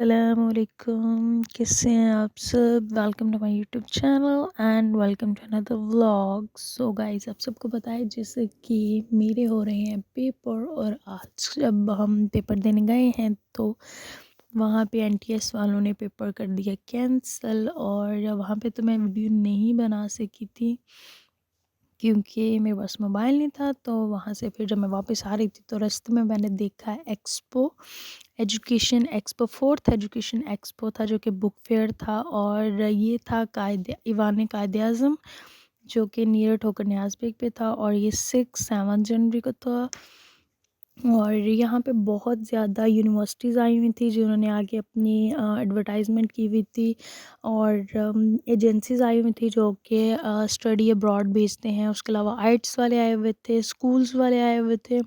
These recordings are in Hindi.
अस्सलामुअलैकुम, कैसे हैं आप सब। Welcome to my YouTube channel and welcome to another vlog. So guys, आप सबको पता है जैसे कि मेरे हो रहे हैं पेपर, और आज जब हम पेपर देने गए हैं तो वहाँ पे एनटीएस वालों ने पेपर कर दिया कैंसिल। और वहाँ पे तो मैं वीडियो नहीं बना सकी थी क्योंकि मेरे पास मोबाइल नहीं था। तो वहाँ से फिर जब मैं वापस आ रही थी तो रास्ते में मैंने देखा education expo, fourth education expo था, जो कि बुक फेयर था। और ये था कायदे ईवान कायदे आज़म, जो कि नियर होकर न्याज बेग पे था, और ये 6-7 जनवरी को था। और यहाँ पे बहुत ज़्यादा यूनिवर्सिटीज़ आई हुई थी जिन्होंने आगे अपनी एडवर्टाइजमेंट की हुई थी, और एजेंसीज़ आई हुई थी जो कि स्टडी अब्रॉड भेजते हैं। उसके अलावा आइट्स वाले आए हुए थे, स्कूल्स वाले आए हुए थे,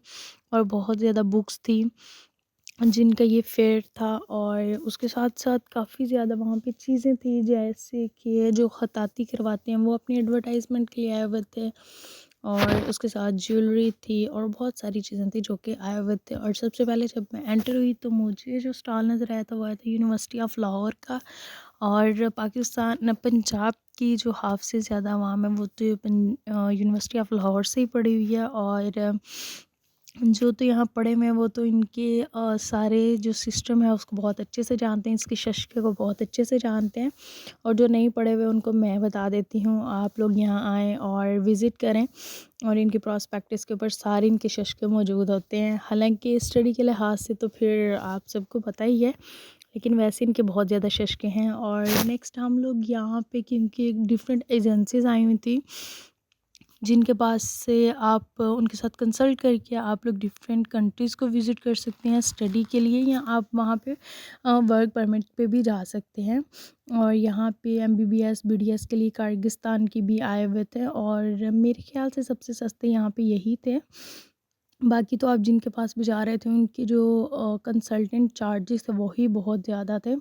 और बहुत ज़्यादा बुक्स थी जिनका ये फेयर था। और उसके साथ साथ काफ़ी ज़्यादा वहाँ पे चीज़ें थी, जैसे कि जो ख़ताती करवाते हैं वो अपनी एडवर्टाइजमेंट के लिए आए हुए थे, और उसके साथ ज्वेलरी थी और बहुत सारी चीज़ें थी जो कि आए हुए थे। और सबसे पहले जब मैं एंटर हुई तो मुझे जो स्टॉल नज़र आया था वो आया था यूनिवर्सिटी ऑफ लाहौर का। और पाकिस्तान पंजाब की जो हाफ से ज़्यादा आवाम है वो तो यूनिवर्सिटी ऑफ लाहौर से ही पढ़ी हुई है। और जो तो यहाँ पढ़े हुए हैं वो तो इनके सारे जो सिस्टम है उसको बहुत अच्छे से जानते हैं, इसके शशके को बहुत अच्छे से जानते हैं। और जो नहीं पढ़े हुए उनको मैं बता देती हूँ, आप लोग यहाँ आएँ और विज़िट करें। और इनके प्रॉस्पेक्टस के ऊपर सारे इनके शशके मौजूद होते हैं। हालांकि स्टडी के लिहाज से तो फिर आप सबको पता ही है, लेकिन वैसे इनके बहुत ज़्यादा शशके हैं। और नेक्स्ट हम लोग यहाँ पे क्योंकि एक डिफरेंट एजेंसीज़ आई हुई थी जिनके पास से आप उनके साथ कंसल्ट करके आप लोग डिफरेंट कंट्रीज़ को विज़िट कर सकते हैं स्टडी के लिए, या आप वहाँ पे वर्क परमिट पे भी जा सकते हैं। और यहाँ पे एमबीबीएस बीडीएस के लिए किर्गिस्तान की भी आए हुए थे, और मेरे ख्याल से सबसे सस्ते यहाँ पे यही थे। बाकी तो आप जिनके पास भी जा रहे थे उनके जो कंसल्टेंट चार्जेस थे वही बहुत ज़्यादा थे।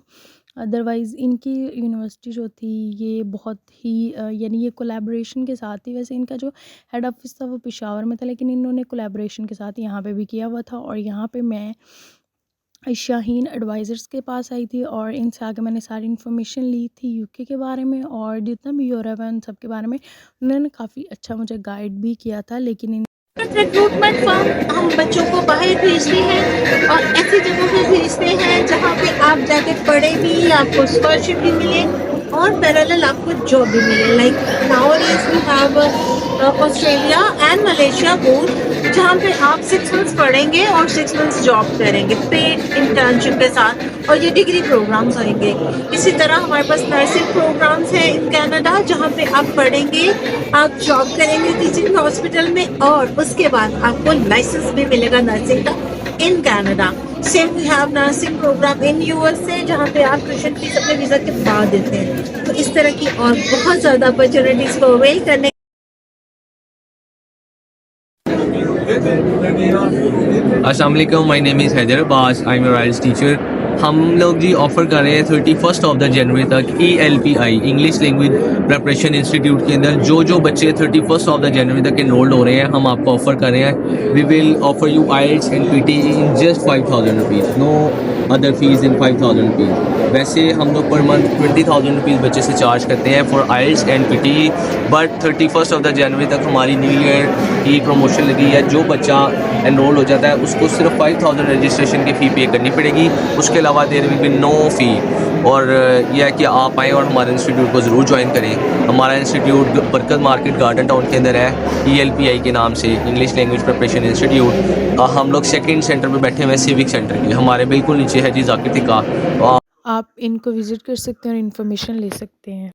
अदरवाइज़ इनकी यूनिवर्सिटी जो थी ये बहुत ही यानी ये कोलैबोरेशन के साथ ही, वैसे इनका जो हेड ऑफ़िस था वो पेशावर में था, लेकिन इन्होंने कोलैबोरेशन के साथ यहाँ पे भी किया हुआ था। और यहाँ पे मैं शाहीन एडवाइज़र्स के पास आई थी और इनसे आके मैंने सारी इन्फॉर्मेशन ली थी यूके के बारे में, और जितना भी यूरोप है उन सब के बारे में। उन्होंने काफ़ी अच्छा मुझे गाइड भी किया था। लेकिन रिक्रूटमेंट फर्म हम बच्चों को बाहर भेजते हैं और ऐसी जगहों पे भेजते हैं जहाँ पे आप जाके पढ़े भी, आपको स्कॉलरशिप भी मिले और पैरेलल आपको जॉब भी मिले। Like nowadays we have Australia and Malaysia both, जहाँ पे आप 6 मंथ्स पढ़ेंगे और 6 मंथ्स जॉब करेंगे पेड इंटर्नशिप के साथ, और ये डिग्री प्रोग्राम्स होंगे। इसी तरह हमारे पास नर्सिंग प्रोग्राम्स हैं इन कनाडा, जहाँ पे आप पढ़ेंगे, आप जॉब करेंगे टीचिंग हॉस्पिटल में, और उसके बाद आपको लाइसेंस भी मिलेगा नर्सिंग का in Canada. Same we have nursing program in USA, जहाँ पे आप ट्यूशन फीस अपने वीजा के बाद देते हैं। तो इस तरह की और बहुत ज़्यादा अपॉर्चुनिटीज़ को अवेल करने अस्सलाम वालेकुम, my name is Haider Abbas, I am your IELTS teacher. हम लोग जी ऑफ़र कर रहे हैं 31st ऑफ द जनवरी तक ELPI English language preparation institute के अंदर जो बच्चे 31st ऑफ द जनवरी तक एनरोल्ड हो रहे हैं हम आपको ऑफ़र कर रहे हैं। We will offer you IELTS and PT in just 5000 rupees, no other fees in 5000 rupees. वैसे हम लोग पर मंथ 20,000 रुपीज़ बच्चे से चार्ज करते हैं for IELTS and PT, but 31st of the January तक हमारी न्यू ईयर की प्रमोशन लगी है। जो बच्चा एनरोल हो जाता है उसको सिर्फ 5000 रजिस्ट्रेशन की फ़ी पे करनी पड़ेगी, उसके अलावा देर विल बी नो फ़ी। और यह है कि आप आएँ और हमारे इंस्टीट्यूट को ज़रूर ज्वाइन करें। हमारा इंस्टीट्यूट बरकत मार्केट गार्डन टाउन के अंदर है, ELPI के नाम से इंग्लिश लैंग्वेज प्रिपरेशन इंस्टीट्यूट। हम लोग सेकंड सेंटर पे बैठे हुए हैं, सिविक सेंटर के हमारे बिल्कुल नीचे है जी जाकिर तिका। आप इनको विज़िट कर सकते हैं और इन्फॉर्मेशन ले सकते हैं।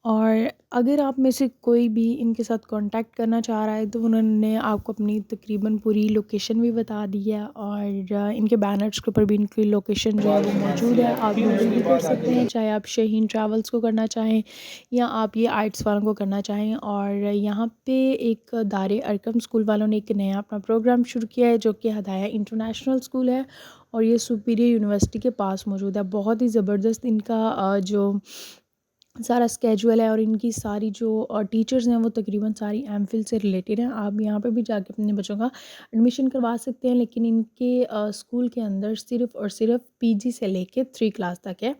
और अगर आप में से कोई भी इनके साथ कांटेक्ट करना चाह रहा है तो उन्होंने आपको अपनी तकरीबन पूरी लोकेशन भी बता दी है, और इनके बैनर्स के ऊपर भी इनकी लोकेशन जो है वो मौजूद है। आप गूगल भी कर सकते हैं, चाहे आप शाहीन ट्रैवल्स को करना चाहें या आप ये आर्ट्स वालों को करना चाहें। और यहाँ पे एक दारे अरकम स्कूल वालों ने एक नया अपना प्रोग्राम शुरू किया है जो कि हदाया इंटरनेशनल स्कूल है, और ये सुपीरियर यूनिवर्सिटी के पास मौजूद है। बहुत ही ज़बरदस्त इनका जो सारा स्केजुअल है और इनकी सारी जो टीचर्स हैं वो तकरीबन सारी एमफिल से रिलेटेड हैं। आप यहाँ पे भी जाके अपने बच्चों का एडमिशन करवा सकते हैं, लेकिन इनके स्कूल के अंदर सिर्फ़ और सिर्फ पीजी से लेके 3 क्लास तक है।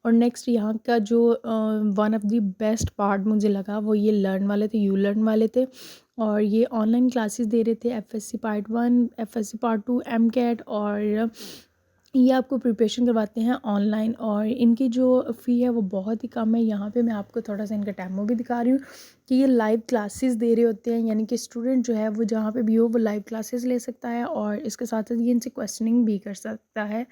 और नेक्स्ट यहाँ का जो one of the best part मुझे लगा वो ये लर्न वाले थे, यू लर्न वाले थे। और ये ऑनलाइन क्लासेस दे रहे थे, FSc part 1, FSc part 2, AMCAT, और ये आपको प्रिपरेशन करवाते हैं ऑनलाइन। और इनकी जो फ़ी है वो बहुत ही कम है। यहाँ पे मैं आपको थोड़ा सा इनका डेमो भी दिखा रही हूँ कि ये लाइव क्लासेस दे रहे होते हैं, यानी कि स्टूडेंट जो है वो जहाँ पे भी हो वो लाइव क्लासेस ले सकता है और इसके साथ साथ ये इनसे क्वेश्चनिंग भी कर सकता है।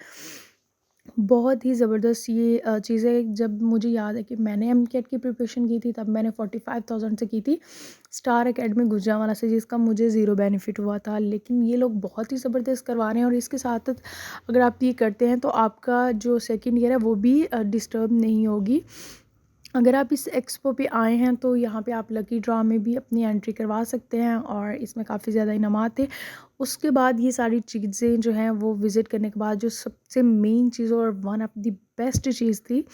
बहुत ही ज़बरदस्त ये चीज़ें, जब मुझे याद है कि मैंने एमकेट की प्रिपरेशन की थी तब मैंने 45,000 से की थी स्टार एकेडमी गुजरांवाला से, जिसका मुझे ज़ीरो बेनिफिट हुआ था। लेकिन ये लोग बहुत ही ज़बरदस्त करवा रहे हैं और इसके साथ साथ अगर आप ये करते हैं तो आपका जो सेकंड ईयर है वो भी डिस्टर्ब नहीं होगी। अगर आप इस एक्सपो पे आए हैं तो यहाँ पे आप लकी ड्रॉ में भी अपनी एंट्री करवा सकते हैं और इसमें काफ़ी ज़्यादा इनामात थे। उसके बाद ये सारी चीज़ें जो हैं वो विज़िट करने के बाद जो सबसे मेन चीज़ और वन ऑफ़ द बेस्ट चीज़ थी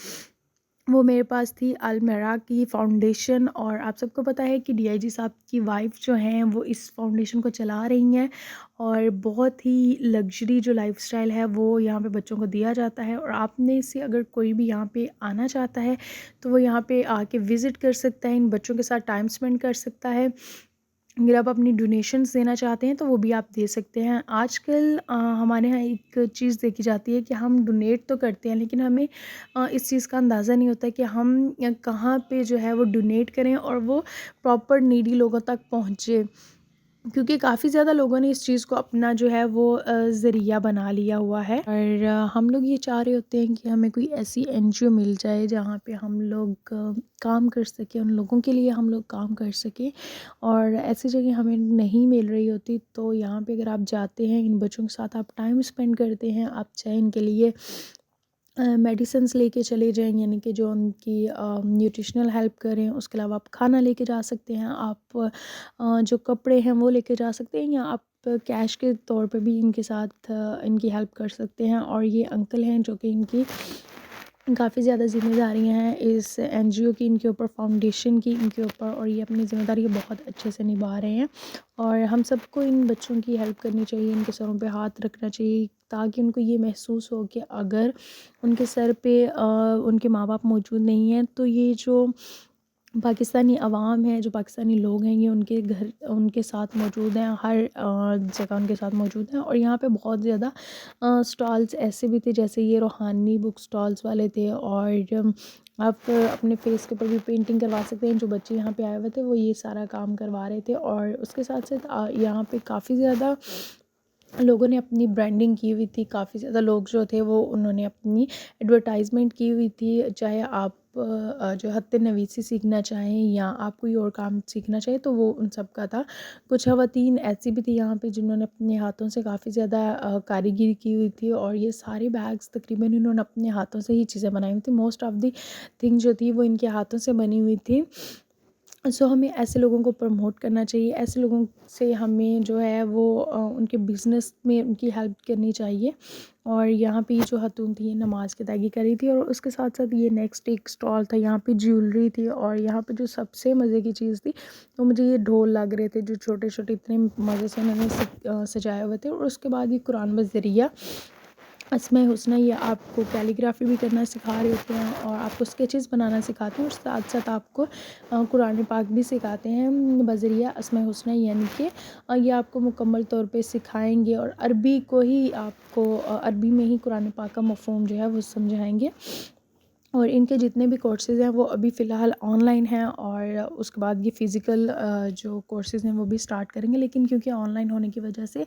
वो मेरे पास थी अलमेरा की फ़ाउंडेशन। और आप सबको पता है कि डीआईजी साहब की वाइफ़ जो हैं वो इस फ़ाउंडेशन को चला रही हैं और बहुत ही लग्ज़री जो लाइफ़स्टाइल है वो यहाँ पे बच्चों को दिया जाता है। और आप में से अगर कोई भी यहाँ पे आना चाहता है तो वो यहाँ पे आके विज़िट कर सकता है, इन बच्चों के साथ टाइम स्पेंड कर सकता है। अगर आप अपनी डोनेशंस देना चाहते हैं तो वो भी आप दे सकते हैं। आजकल हमारे यहाँ एक चीज़ देखी जाती है कि हम डोनेट तो करते हैं लेकिन हमें इस चीज़ का अंदाज़ा नहीं होता कि हम कहाँ पे जो है वो डोनेट करें और वो प्रॉपर नीडी लोगों तक पहुँचे। क्योंकि काफ़ी ज़्यादा लोगों ने इस चीज़ को अपना जो है वो ज़रिया बना लिया हुआ है। और हम लोग ये चाह रहे होते हैं कि हमें कोई ऐसी एनजीओ मिल जाए जहाँ पे हम लोग काम कर सकें, उन लोगों के लिए हम लोग काम कर सकें। और ऐसी जगह हमें नहीं मिल रही होती तो यहाँ पे अगर आप जाते हैं, इन बच्चों के साथ आप टाइम स्पेंड करते हैं, आप चाहे इनके लिए मेडिसिन्स लेके चले जाएँ, यानी कि जो उनकी न्यूट्रिशनल हेल्प करें। उसके अलावा आप खाना लेके जा सकते हैं, आप जो कपड़े हैं वो लेके जा सकते हैं, या आप कैश के तौर पे भी इनके साथ इनकी हेल्प कर सकते हैं। और ये अंकल हैं जो कि इनकी काफ़ी ज़्यादा ज़िम्मेदारियाँ हैं इस एनजीओ की, इनके ऊपर, फाउंडेशन की इनके ऊपर, और ये अपनी ज़िम्मेदारी बहुत अच्छे से निभा रहे हैं। और हम सबको इन बच्चों की हेल्प करनी चाहिए, इनके सरों पे हाथ रखना चाहिए ताकि उनको ये महसूस हो कि अगर उनके सर पे उनके माँ-बाप मौजूद नहीं हैं तो ये जो पाकिस्तानी अवाम है, जो पाकिस्तानी लोग हैं, ये उनके घर उनके साथ मौजूद हैं, हर जगह उनके साथ मौजूद हैं। और यहाँ पे बहुत ज़्यादा स्टॉल्स ऐसे भी थे, जैसे ये रूहानी बुक स्टॉल्स वाले थे। और आप अपने फेस के ऊपर भी पेंटिंग करवा सकते हैं। जो बच्चे यहाँ पे आए हुए थे वो ये सारा काम करवा रहे थे। और उसके साथ साथ यहाँ पे काफ़ी ज़्यादा लोगों ने अपनी ब्रांडिंग की हुई थी। काफ़ी ज़्यादा लोग जो थे वो उन्होंने अपनी एडवर्टाइजमेंट की हुई थी। चाहे आप जो खत्ते नवीसी सीखना चाहें या आप कोई और काम सीखना चाहें तो वो उन सब का था। कुछ ख़वातीन ऐसी भी थी यहाँ पे जिन्होंने अपने हाथों से काफ़ी ज़्यादा कारीगरी की हुई थी और ये सारे बैग्स तकरीबन इन्होंने अपने हाथों से ही चीज़ें बनाई हुई थी। मोस्ट ऑफ़ दी थिंग जो थी वो इनके हाथों से बनी हुई थी। सो हमें ऐसे लोगों को प्रमोट करना चाहिए, ऐसे लोगों से हमें जो है वो उनके बिज़नेस में उनकी हेल्प करनी चाहिए। और यहाँ पे ये जो खातून थी ये नमाज़ की अदायगी कर रही थी और उसके साथ साथ ये नेक्स्ट एक स्टॉल था, यहाँ पे ज्वेलरी थी। और यहाँ पे जो सबसे मज़े की चीज़ थी वो मुझे ये ढोल लग रहे थे जो छोटे छोटे, इतने मज़े से उन्होंने सजाए हुए थे। और उसके बाद ये कुरान बज़रिया अस्माए हुस्ना, ये आपको कैलीग्राफी भी करना सिखा रहे होते हैं और आपको स्केचेस बनाना सिखाते हैं और साथ साथ आपको कुरान पाक भी सिखाते हैं बज़रिया अस्माए हुस्ना, यानी कि ये आपको मुकम्मल तौर पे सिखाएंगे और अरबी को ही आपको अरबी में ही कुरान पाक का मफ़हूम जो है वो समझाएंगे। और इनके जितने भी कोर्सेज़ हैं वो अभी फ़िलहाल ऑनलाइन हैं और उसके बाद ये फ़िज़िकल जो कोर्सेज़ हैं वो भी स्टार्ट करेंगे। लेकिन क्योंकि ऑनलाइन होने की वजह से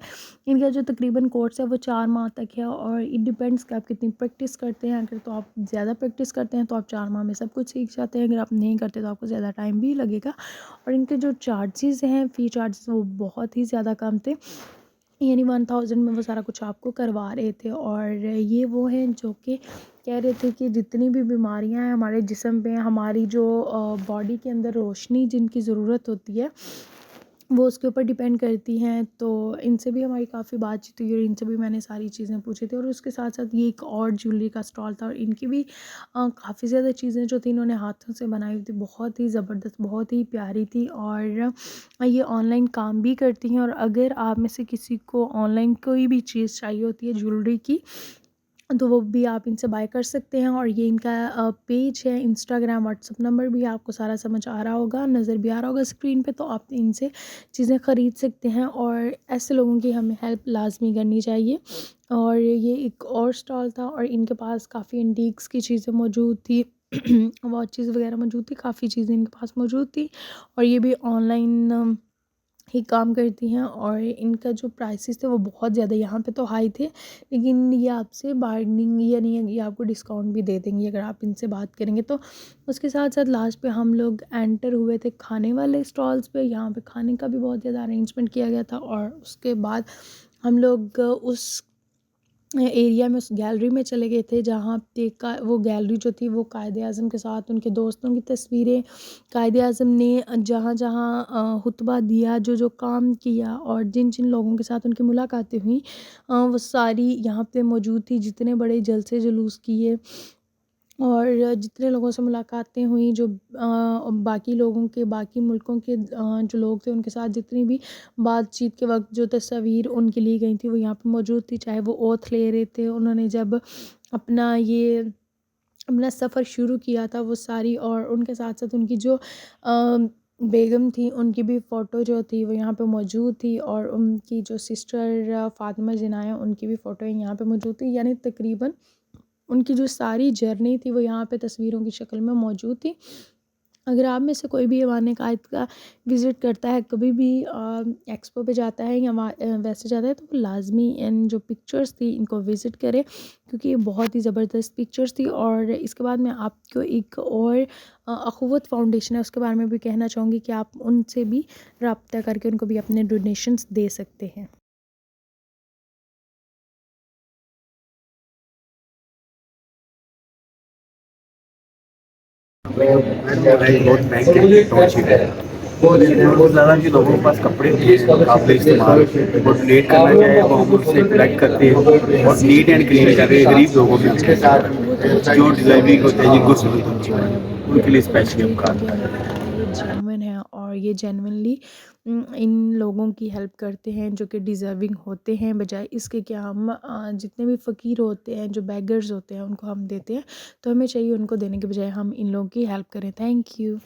इनका जो तकरीबन कोर्स है वो 4 माह तक है और इट डिपेंड्स कि आप कितनी प्रैक्टिस करते हैं। अगर तो आप ज़्यादा प्रैक्टिस करते हैं तो आप 4 माह में सब कुछ सीख जाते हैं, अगर आप नहीं करते तो आपको ज़्यादा टाइम भी लगेगा। और इनके जो चार्जेज़ हैं, फ़ी चार्जेज़, वो बहुत ही ज़्यादा कम थे, यानी 1000 में वो सारा कुछ आपको करवा रहे थे। और ये वो हैं जो कि कह रहे थे कि जितनी भी बीमारियां हैं हमारे जिस्म पे, हमारी जो बॉडी के अंदर रोशनी जिनकी ज़रूरत होती है वो उसके ऊपर डिपेंड करती हैं। तो इनसे भी हमारी काफ़ी बातचीत हुई और इनसे भी मैंने सारी चीज़ें पूछी थी। और उसके साथ साथ ये एक और ज्वेलरी का स्टॉल था और इनकी भी काफ़ी ज़्यादा चीज़ें जो थी इन्होंने हाथों से बनाई हुई थी, बहुत ही ज़बरदस्त, बहुत ही प्यारी थी। और ये ऑनलाइन काम भी करती हैं। और अगर आप में से किसी को ऑनलाइन कोई भी चीज़ चाहिए होती है ज्वेलरी की, तो वो भी आप इनसे बाय कर सकते हैं। और ये इनका पेज है, इंस्टाग्राम, व्हाट्सअप नंबर भी आपको सारा समझ आ रहा होगा, नज़र भी आ रहा होगा स्क्रीन पे, तो आप इनसे चीज़ें ख़रीद सकते हैं। और ऐसे लोगों की हमें हेल्प लाज़मी करनी चाहिए। और ये एक और स्टॉल था और इनके पास काफ़ी एंटीक्स की चीज़ें मौजूद थी, वॉचेस वगैरह मौजूद थी, काफ़ी चीज़ें इनके पास मौजूद थी। और ये भी ऑनलाइन ही काम करती हैं। और इनका जो प्राइसेस थे वो बहुत ज़्यादा यहाँ पे तो हाई थे, लेकिन ये आपसे बार्गेनिंग या नहीं, ये आपको डिस्काउंट भी दे देंगी अगर आप इनसे बात करेंगे तो। उसके साथ साथ लास्ट पे हम लोग एंटर हुए थे खाने वाले स्टॉल्स पे। यहाँ पे खाने का भी बहुत ज़्यादा अरेंजमेंट किया गया था। और उसके बाद हम लोग उस एरिया में, उस गैलरी में चले गए थे जहाँ पे का वो गैलरी जो थी वो कायदे आज़म के साथ उनके दोस्तों की तस्वीरें, कायदे आज़म ने जहाँ-जहाँ खुतबा दिया, जो-जो काम किया और जिन-जिन लोगों के साथ उनकी मुलाकातें हुई, वो सारी यहाँ पे मौजूद थी। जितने बड़े जलसे जुलूस किए और जितने लोगों से मुलाकातें हुई, जो बाकी लोगों के, बाकी मुल्कों के जो लोग थे उनके साथ जितनी भी बातचीत के वक़्त जो तस्वीर उनकी ली गई थी वो यहाँ पे मौजूद थी। चाहे वो ओथ ले रहे थे, उन्होंने जब अपना ये अपना सफ़र शुरू किया था वो सारी, और उनके साथ-साथ उनकी जो बेगम थी उनकी भी फ़ोटो जो थी वो यहाँ पे मौजूद थी। और उनकी जो सिस्टर फ़ातिमा जिनाया उनकी भी फ़ोटो यहाँ पे मौजूद थी। यानी तकरीबन उनकी जो सारी जर्नी थी वो यहाँ पे तस्वीरों की शक्ल में मौजूद थी। अगर आप में से कोई भी ईवान कायद का विज़िट करता है, कभी भी एक्सपो पे जाता है या वैसे जाता है, तो वो लाज़मी इन जो पिक्चर्स थी इनको विज़िट करें, क्योंकि ये बहुत ही ज़बरदस्त पिक्चर्स थी। और इसके बाद मैं आपको एक और अख़ुवत फाउंडेशन है उसके बारे में भी कहना चाहूँगी कि आप उनसे भी राब्ता करके उनको भी अपने डोनेशंस दे सकते हैं। बहुत महंगे टॉर्च है। बहुत ज़्यादा कि लोगों के पास कपड़े नहीं हैं काबिल इस्तेमाल, वो डोनेट करना चाहे वो हम उससे कलेक्ट करते हैं और नीट एंड क्लीन करके गरीब लोगों में जो डिज़र्विंग होते हैं, जिनको ज़रूरत होती जो है है वो उनके लिए करते हैं, स्पेशली हम क्योंकि काम हमें करते हैं। पता है ये जेन्युइन है और ये जेन्युइनली इन लोगों की हेल्प करते हैं जो कि डिज़र्विंग होते हैं, बजाय इसके कि हम जितने भी फ़कीर होते हैं, जो बेगर्स होते हैं, उनको हम देते हैं। तो हमें चाहिए उनको देने के बजाय हम इन लोगों की हेल्प करें। Thank you.